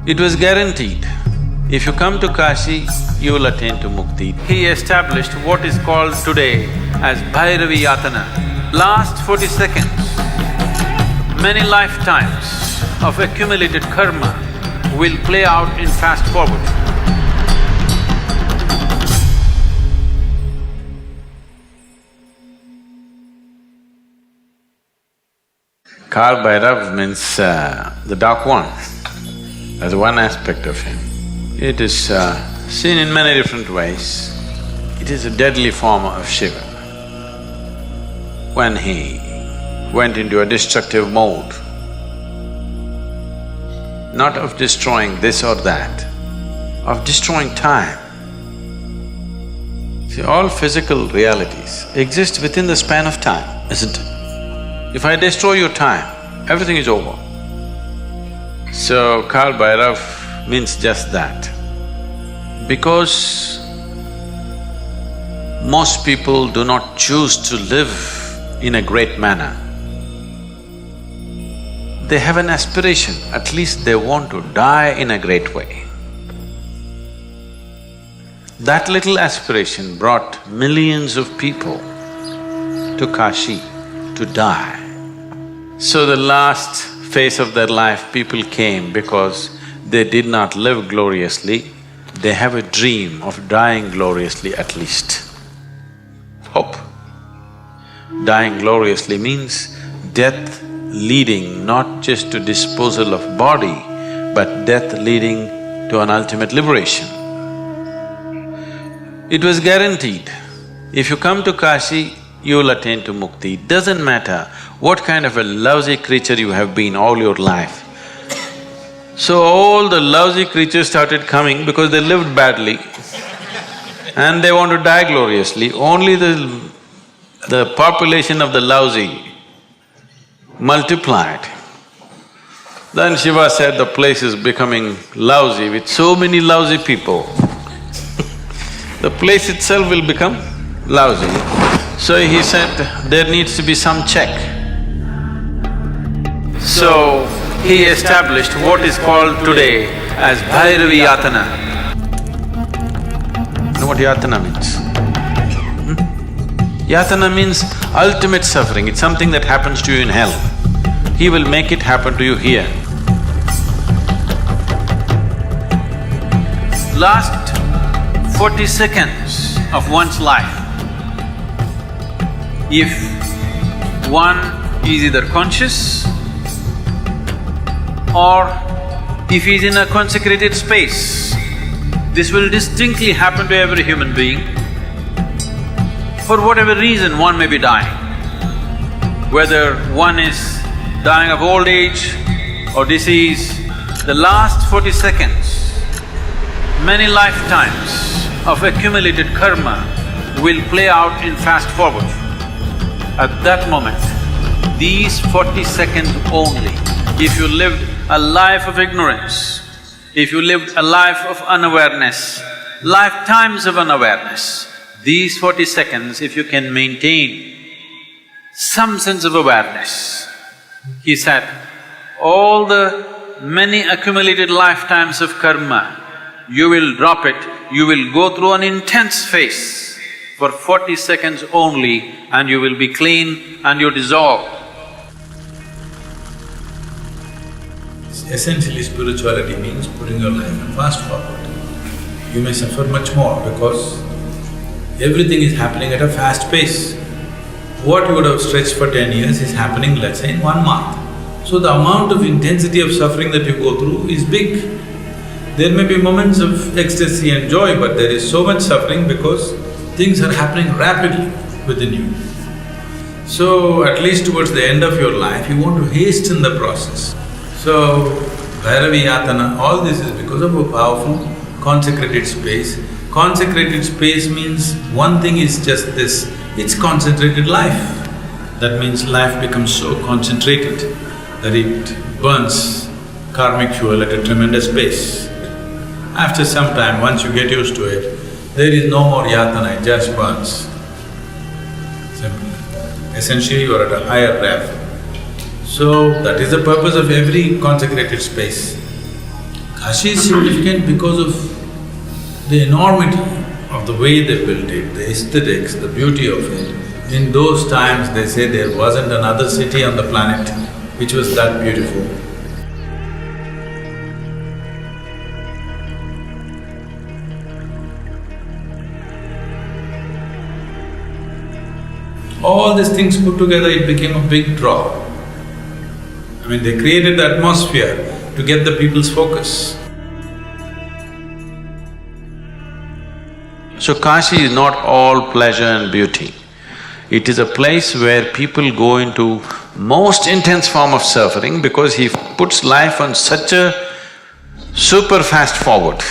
It was guaranteed, if you come to Kashi, you will attain to mukti. He established what is called today as Bhairavi Yatana. Last 40 seconds, many lifetimes of accumulated karma will play out in fast forward. Kal Bhairav means the dark one. That's one aspect of him. It is seen in many different ways. It is a deadly form of Shiva. When he went into a destructive mode, not of destroying this or that, of destroying time. See, all physical realities exist within the span of time, isn't it? If I destroy your time, everything is over. So, Kal Bhairav means just that. Because most people do not choose to live in a great manner, they have an aspiration, at least they want to die in a great way. That little aspiration brought millions of people to Kashi to die. So the last phase of their life, people came because they did not live gloriously, they have a dream of dying gloriously at least. Hope. Dying gloriously means death leading not just to disposal of body, but death leading to an ultimate liberation. It was guaranteed, if you come to Kashi, you will attain to mukti. It doesn't matter what kind of a lousy creature you have been all your life. So all the lousy creatures started coming because they lived badly and they want to die gloriously. Only the population of the lousy multiplied. Then Shiva said the place is becoming lousy with so many lousy people. The place itself will become lousy. So he said, there needs to be some check. So he established what is called today as Bhairavi Yatana. You know what Yatana means? Yatana means ultimate suffering, it's something that happens to you in hell. He will make it happen to you here. Last 40 seconds of one's life, if one is either conscious or if he is in a consecrated space, this will distinctly happen to every human being. For whatever reason, one may be dying. Whether one is dying of old age or disease, the last 40 seconds, many lifetimes of accumulated karma will play out in fast forward. At that moment, these 40 seconds only, if you lived a life of ignorance, if you lived a life of unawareness, lifetimes of unawareness, these 40 seconds, if you can maintain some sense of awareness, he said, all the many accumulated lifetimes of karma, you will drop it, you will go through an intense phase for 40 seconds only and you will be clean and you dissolve. Essentially, spirituality means putting your life in fast forward. You may suffer much more because everything is happening at a fast pace. What you would have stretched for 10 years is happening, let's say, in 1 month. So the amount of intensity of suffering that you go through is big. There may be moments of ecstasy and joy, but there is so much suffering because things are happening rapidly within you. So, at least towards the end of your life, you want to hasten the process. So, Bhairavi Yatana, all this is because of a powerful consecrated space. Consecrated space means one thing is just this, it's concentrated life. That means life becomes so concentrated that it burns karmic fuel at a tremendous pace. After some time, once you get used to it, there is no more yatana, it just burns. Simple. Essentially, you are at a higher rev. So, that is the purpose of every consecrated space. Kashi is significant because of the enormity of the way they built it, the aesthetics, the beauty of it. In those times, they say there wasn't another city on the planet which was that beautiful. All these things put together, it became a big draw. I mean, they created the atmosphere to get the people's focus. So Kashi is not all pleasure and beauty. It is a place where people go into most intense form of suffering because he puts life on such a super fast forward.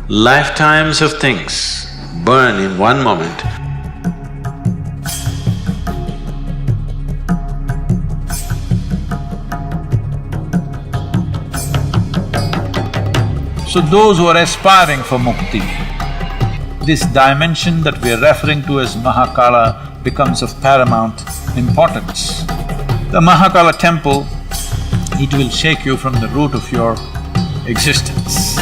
Lifetimes of things burn in one moment. So those who are aspiring for mukti, this dimension that we are referring to as Mahakala becomes of paramount importance. The Mahakala temple, it will shake you from the root of your existence.